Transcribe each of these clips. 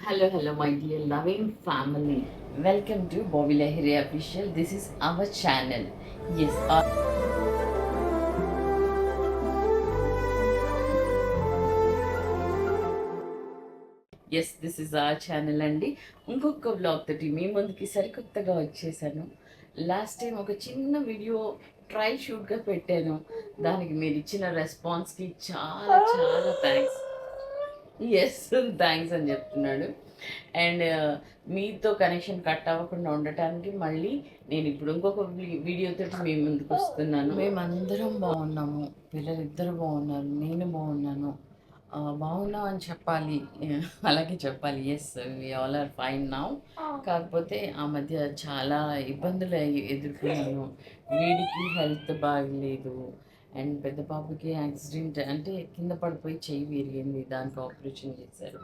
Hello, my dear loving family. Welcome to Bobby Lahiri Official. This is our channel. Yes, this is our channel అండి. ఇంకొక blog తోటి మీ ముందుకి సరికొత్తగా వచ్చేసాను. Last time ఒక చిన్న వీడియో ట్రై షూట్గా పెట్టాను. దానికి మీరు ఇచ్చిన రెస్పాన్స్కి చాలా చాలా థ్యాంక్స్. ఎస్, థ్యాంక్స్ అని చెప్తున్నాడు. అండ్ మీతో కనెక్షన్ కట్ అవ్వకుండా ఉండటానికి మళ్ళీ నేను ఇప్పుడు ఇంకొక వీడియోతో మీ ముందుకు వస్తున్నాను. మేమందరం బాగున్నాము, పిల్లలిద్దరు బాగున్నారు, నేను బాగున్నాను. బాగున్నాం అని చెప్పాలి, అలాగే చెప్పాలి. Yes, we all are fine now. కాకపోతే ఆ మధ్య చాలా ఇబ్బందులు ఎదుర్కొన్నాను. వీడికి హెల్త్ బాగలేదు, అండ్ పెద్ద పాపకి యాక్సిడెంట్ అంటే కింద పడిపోయి చెయ్యి విరిగింది, దానికి ఆపరేషన్ చేశారు.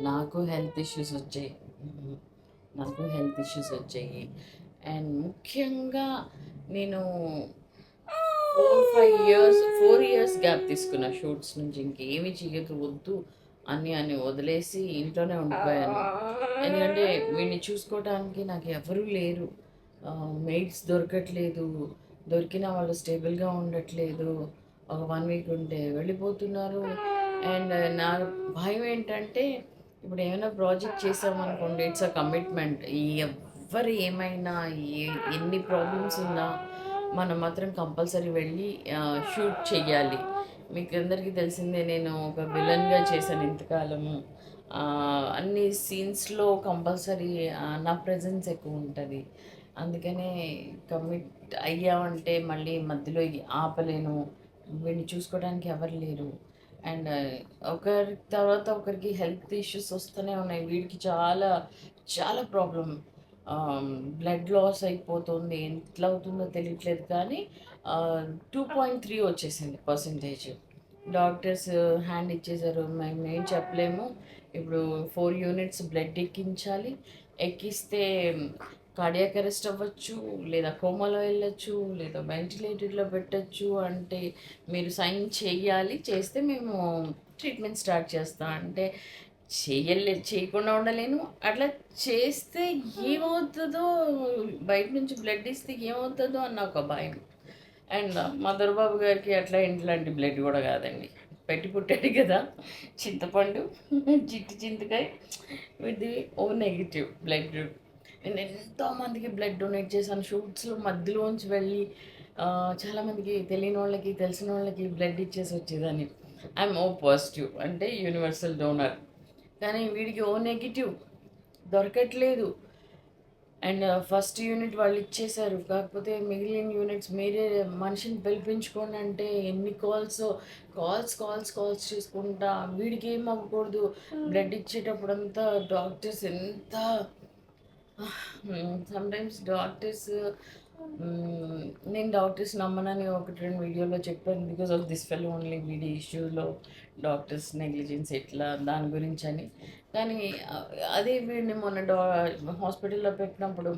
నాకు హెల్త్ ఇష్యూస్ వచ్చాయి అండ్ ముఖ్యంగా నేను 4 ఇయర్స్ గ్యాప్ తీసుకున్న షూట్స్ నుంచి. ఇంకేమి చేయదు, వద్దు అని వదిలేసి ఇంట్లోనే ఉండిపోయాను. ఎందుకంటే వీడిని చూసుకోవడానికి నాకు ఎవరూ లేరు. మెయిడ్స్ దొరకట్లేదు, దొరికిన వాళ్ళు స్టేబుల్గా ఉండట్లేదు. ఒక 1 వీక్ ఉంటే వెళ్ళిపోతున్నారు. అండ్ నా భయం ఏంటంటే ఇప్పుడు ఏమైనా ప్రాజెక్ట్ చేసామనుకోండి, ఇట్స్ అ కమిట్మెంట్. ఎవరు ఏమైనా ఎన్ని ప్రాబ్లమ్స్ ఉన్నా మనం మాత్రం కంపల్సరీ వెళ్ళి షూట్ చెయ్యాలి. మీకు అందరికీ తెలిసిందే, నేను ఒక విలన్గా చేశాను ఇంతకాలము. అన్ని సీన్స్లో కంపల్సరీ నా ప్రజెన్స్ ఎక్కువ ఉంటుంది. అందుకనే కమిట్ అయ్యామంటే మళ్ళీ మధ్యలో ఆపలేను. వీడిని చూసుకోవడానికి ఎవరు లేరు. అండ్ ఒకరి తర్వాత ఒకరికి హెల్త్ ఇష్యూస్ వస్తూనే ఉన్నాయి. వీడికి చాలా చాలా ప్రాబ్లం. బ్లడ్ లాస్ అయిపోతుంది, ఎట్లా అవుతుందో తెలియట్లేదు. కానీ 2.3 వచ్చేసింది పర్సంటేజ్. డాక్టర్స్ హ్యాండ్ ఇచ్చేసారు, మేము ఏం చెప్పలేము. ఇప్పుడు 4 యూనిట్స్ బ్లడ్ ఎక్కించాలి. ఎక్కిస్తే కార్డియాక్ అరెస్ట్ అవ్వచ్చు, లేదా కోమాలో వెళ్ళచ్చు, లేదా వెంటిలేటర్లో పెట్టచ్చు. అంటే మీరు సైన్ చేయాలి, చేస్తే మేము ట్రీట్మెంట్ స్టార్ట్ చేస్తాం. అంటే చేయకుండా ఉండలేను. అట్లా చేస్తే ఏమవుతుందో, బయట నుంచి బ్లడ్ ఇస్తే ఏమవుతుందో అన్న ఒక భయం. అండ్ మదర్ బాబు గారికి అట్లా ఇంట్లాంటి బ్లడ్ కూడా కాదండి, పెట్టి పుట్టాడు కదా, చింతపండు చిట్టి చింతకాయ, ఇది ఓ నెగిటివ్ బ్లడ్. నేను ఎంతోమందికి బ్లడ్ డొనేట్ చేశాను. షూట్స్లో మధ్యలోంచి వెళ్ళి చాలామందికి, తెలియని వాళ్ళకి తెలిసిన వాళ్ళకి బ్లడ్ ఇచ్చేసి వచ్చేదాన్ని. ఐఎమ్ ఓ పాజిటివ్, అంటే యూనివర్సల్ డోనర్. కానీ వీడికి ఓ నెగిటివ్ దొరకట్లేదు. అండ్ ఫస్ట్ యూనిట్ వాళ్ళు ఇచ్చేశారు, కాకపోతే మిగిలిన యూనిట్స్ మీరే మనిషిని పిలిపించుకోండి అంటే ఎన్ని కాల్స్ చేసుకుంటా. వీడికి ఏం అవ్వకూడదు. బ్లడ్ ఇచ్చేటప్పుడంతా డాక్టర్స్ ఎంత సమ్టైమ్స్ డాక్టర్స్, నేను డాక్టర్స్ నమ్మనని 1-2 వీడియోలో చెప్పాను. Because of this fell only వీడి ఇష్యూలో డాక్టర్స్ నెగ్లిజెన్స్ ఎట్లా దాని గురించి అని. కానీ అదే వీడిని మొన్న హాస్పిటల్లో పెట్టినప్పుడు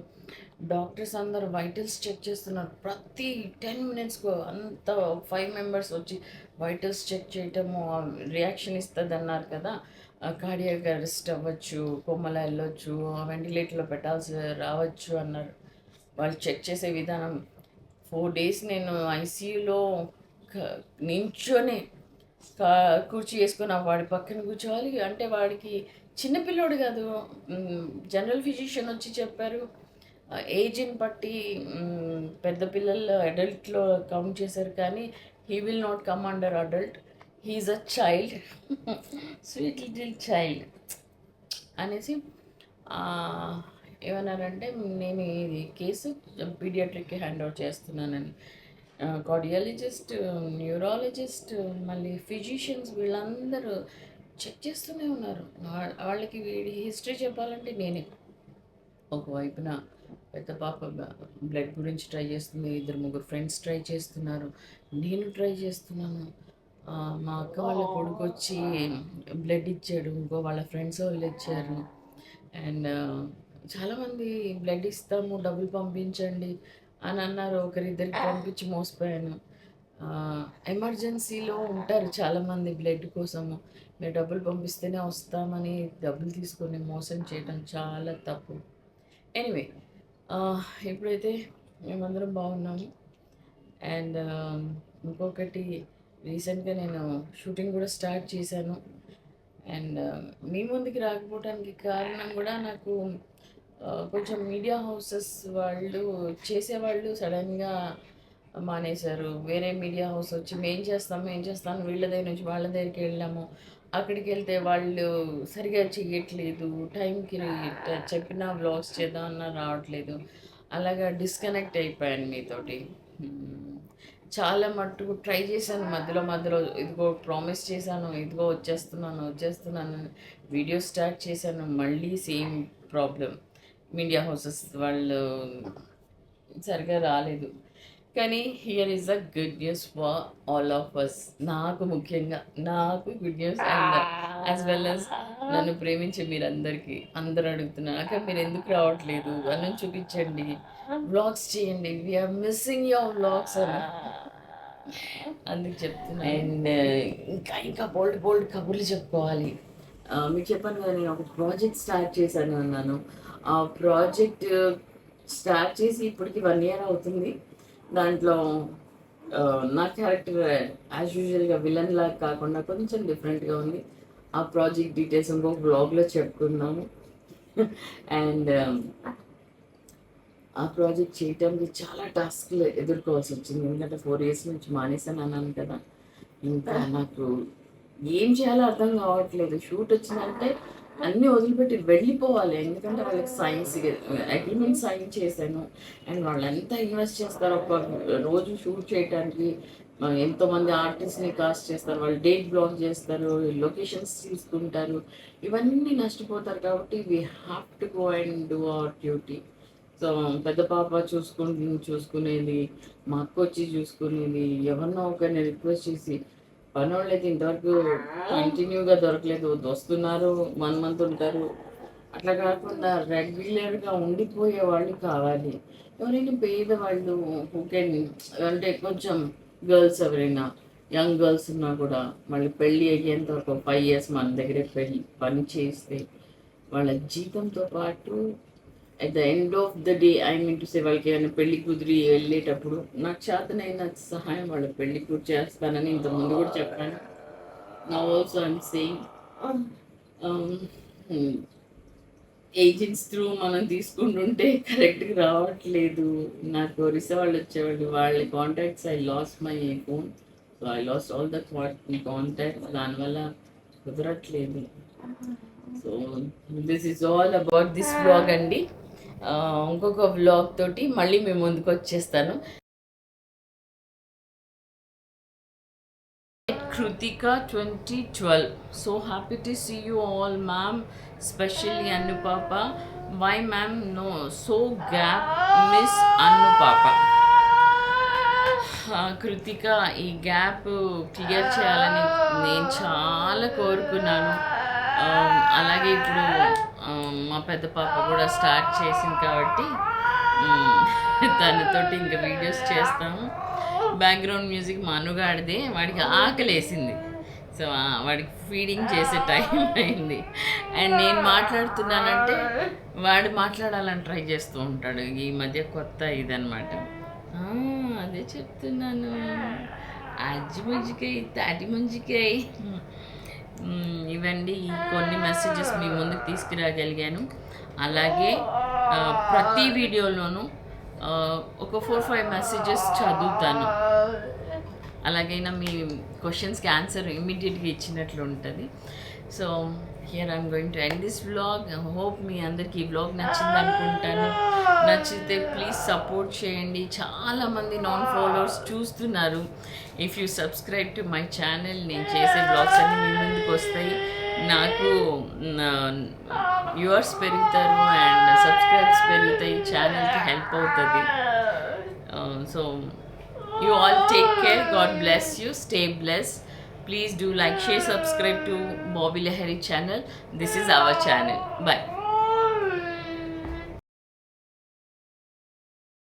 డాక్టర్స్ అందరూ వైటల్స్ చెక్ చేస్తున్నారు. ప్రతి 10 మినిట్స్కు అంత 5 మెంబర్స్ వచ్చి వైటల్స్ చెక్ చేయటము, రియాక్షన్ ఇస్తుంది అన్నారు కదా. కార్డియాక్ అరెస్ట్ అవ్వచ్చు, కొమ్మల వెళ్ళొచ్చు, వెంటిలేటర్లో పెట్టాల్సి రావచ్చు అన్నారు. వాళ్ళు చెక్ చేసే విధానం. 4 డేస్ నేను ఐసీయూలో నించొని కుర్చీ వేసుకొని వాడి పక్కన కూర్చోవాలి. అంటే వాడికి చిన్నపిల్లోడు కాదు, జనరల్ ఫిజిషియన్ వచ్చి చెప్పారు ఏజ్ని బట్టి పెద్ద పిల్లలు అడల్ట్లో కౌంట్ చేశారు, కానీ he will not come under adult, he is a child, sweet little child అనేసి ఏమన్నారంటే నేను ఇది కేసు పీడియాట్రిక్కి హ్యాండ్ ఓవర్ చేస్తున్నానని. కార్డియాలజిస్ట్, న్యూరాలజిస్ట్, మళ్ళీ ఫిజిషియన్స్ వీళ్ళందరూ చెక్ చేస్తూనే ఉన్నారు. వాళ్ళకి వీడి హిస్టరీ చెప్పాలంటే నేనే. ఒకవైపున పెద్ద పాప బ్లడ్ గురించి ట్రై చేస్తుంది, 2-3 ఫ్రెండ్స్ ట్రై చేస్తున్నారు, నేను ట్రై చేస్తున్నాను. మా అక్క వాళ్ళ కొడుకు వచ్చి బ్లడ్ ఇచ్చాడు, ఇంకో వాళ్ళ ఫ్రెండ్స్ వాళ్ళు ఇచ్చారు. అండ్ చాలామంది బ్లడ్ ఇస్తాము, డబ్బులు పంపించండి అని అన్నారు. ఒకరిద్దరికి పంపించి మోసపోయాను. ఎమర్జెన్సీలో ఉంటారు చాలామంది బ్లడ్ కోసము. మీరు డబ్బులు పంపిస్తేనే వస్తామని డబ్బులు తీసుకొని మోసం చేయడం చాలా తప్పు. ఎనీవే ఇప్పుడైతే మేమందరం బాగున్నాము. అండ్ ఇంకొకటి రీసెంట్గా నేను షూటింగ్ కూడా స్టార్ట్ చేశాను. అండ్ మీ ముందుకి రాకపోవడానికి కారణం కూడా నాకు కొంచెం మీడియా హౌసెస్ వాళ్ళు చేసేవాళ్ళు సడన్గా మానేశారు. వేరే మీడియా హౌస్ వచ్చి ఏం చేస్తాను వీళ్ళ దగ్గర నుంచి వాళ్ళ దగ్గరికి వెళ్ళాము. అక్కడికి వెళ్తే వాళ్ళు సరిగా చెయ్యట్లేదు, టైంకి చెప్పిన వ్లాగ్స్ చేద్దామన్నా రావట్లేదు. అలాగా డిస్కనెక్ట్ అయిపోయాను మీతోటి. చాలా మట్టుకు ట్రై చేశాను మధ్యలో మధ్యలో, ఇదిగో ప్రామిస్ చేశాను, ఇదిగో వచ్చేస్తున్నాను వీడియో స్టార్ట్ చేశాను, మళ్ళీ సేమ్ ప్రాబ్లం. మీడియా హౌసెస్ వాళ్ళు సరిగా రాలేదు. కానీ here is a good news for all of us. నాకు ముఖ్యంగా నాకు good news, and as well as నన్ను ప్రేమించే మీరందరికీ. అందరూ అడుగుతున్నారు అక్క మీరు ఎందుకు రావట్లేదు, అని చూపించండి, వ్లాగ్స్ చేయండి, వీఆర్ మిస్సింగ్ యువర్ వ్లాగ్స్ అని అందుకు చెప్తున్నా. అండ్ ఇంకా బోల్డ్ కబుర్లు చెప్పుకోవాలి. మీకు చెప్పాను కదా నేను ఒక ప్రాజెక్ట్ స్టార్ట్ చేశాను అన్నాను. ఆ ప్రాజెక్ట్ స్టార్ట్ చేసి ఇప్పటికి 1 year అవుతుంది. దాంట్లో నా క్యారెక్టర్ యాజ్ యూజువల్గా విలన్ లాగా కాకుండా కొంచెం డిఫరెంట్గా ఉంది. ఆ ప్రాజెక్ట్ డీటెయిల్స్ ఇంకొక బ్లాగ్లో చెప్పుకున్నాము. అండ్ ఆ ప్రాజెక్ట్ చేయడానికి చాలా టాస్క్లు ఎదుర్కోవాల్సి వచ్చింది. ఎందుకంటే 4 years నుంచి మానేసాను అన్నాను కదా. ఇంకా నాకు ఏం చేయాలో అర్థం కావట్లేదు. షూట్ వచ్చిందంటే అన్నీ వదిలిపెట్టి వెళ్ళిపోవాలి. ఎందుకంటే వాళ్ళకి అగ్రిమెంట్ సైన్ చేశాను. అండ్ వాళ్ళు ఎంత ఇన్వెస్ట్ చేస్తారు ఒక రోజు షూట్ చేయడానికి. ఎంతోమంది ఆర్టిస్ట్ని కాస్ట్ చేస్తారు, వాళ్ళు డేట్ బ్లాక్ చేస్తారు, లొకేషన్స్ తీసుకుంటారు, ఇవన్నీ నష్టపోతారు. కాబట్టి we have to go and do our duty. So పెద్ద పాప చూసుకునేది, మా అక్క వచ్చి చూసుకునేది, ఎవరినో ఒకరిని రిక్వెస్ట్ చేసి, పనోళ్ళు అయితే ఇంతవరకు కంటిన్యూగా దొరకలేదు. వస్తున్నారు, 1 month ఉంటారు. అట్లా కాకుండా రెగ్యులర్గా ఉండిపోయే వాళ్ళు కావాలి. ఎవరైనా పేదవాళ్ళు అంటే కొంచెం గర్ల్స్, ఎవరైనా యంగ్ గర్ల్స్ ఉన్నా కూడా మళ్ళీ పెళ్ళి అయ్యేంత ఒక 5 years మన దగ్గరే పని చేస్తే వాళ్ళ జీతంతో పాటు at the end of the day వాళ్ళకి ఏమైనా పెళ్లి కుదిరి వెళ్ళేటప్పుడు నాకు చేతనైన సహాయం వాళ్ళ పెళ్లి కూతురు చేస్తానని ఇంతకుముందు కూడా చెప్పాను. నా also I'm saying agents through మనం తీసుకుంటుంటే కరెక్ట్గా రావట్లేదు. నాకు రిసా వాళ్ళు వచ్చేవాళ్ళు, వాళ్ళ contacts I lost my phone. So I last all the contacts. దానివల్ల కుదరట్లేదు. So this is all about this blog అండి. ఇంకొక వ్లాగ్ తోటి మళ్ళీ మేము ముందుకు వచ్చేస్తాను. Krutika 2012. So happy to see you all, ma'am. Especially Annu Papa. Why, ma'am? No. So gap, Miss Annu Papa. Krittika ఈ గ్యాప్ క్లియర్ చేయాలని నేను చాలా కోరుకున్నాను. అలాగే ఇప్పుడు మా పెద్ద పాప కూడా స్టార్ట్ చేసింది కాబట్టి తనతోటి ఇంకా వీడియోస్ చేస్తాము. బ్యాక్గ్రౌండ్ మ్యూజిక్ మా అనుగాడిదే, వాడికి ఆకలేసింది. సో వాడికి ఫీడింగ్ చేసే టైం అయింది. అండ్ నేను మాట్లాడుతున్నానంటే వాడు మాట్లాడాలని ట్రై చేస్తూ ఉంటాడు. ఈ మధ్య కొత్త ఇదనమాట. అదే చెప్తున్నాను, అజ్జి ముంజికాయ తాటి ముంజికాయ. ఇవండి కొన్ని మెసేజెస్ మీ ముందుకు తీసుకురాగలిగాను. అలాగే ప్రతి వీడియోలోనూ ఒక 4-5 మెసేజెస్ చదువుతాను. అలాగైనా మీ క్వశ్చన్స్కి ఆన్సర్ ఇమ్మీడియట్గా ఇచ్చినట్లు ఉంటుంది. So here I'm going to end this vlog. Hope మీ అందరికీ ఈ వ్లాగ్ నచ్చింది అనుకుంటాను. నచ్చితే ప్లీజ్ సపోర్ట్ చేయండి. చాలామంది నాన్ ఫాలోవర్స్ చూస్తున్నారు. If you subscribe to my channel, నేను చేసే వ్లాగ్స్ అన్నీ మీ ముందుకు వస్తాయి. నాకు వ్యూవర్స్ పెరుగుతారు అండ్ సబ్స్క్రైబ్స్ పెరుగుతాయి, ఛానల్కి హెల్ప్ అవుతుంది. So you all take care. God bless you. Stay blessed. Please do like, share, subscribe to Bobby Lahiri channel. This is our channel. Bye.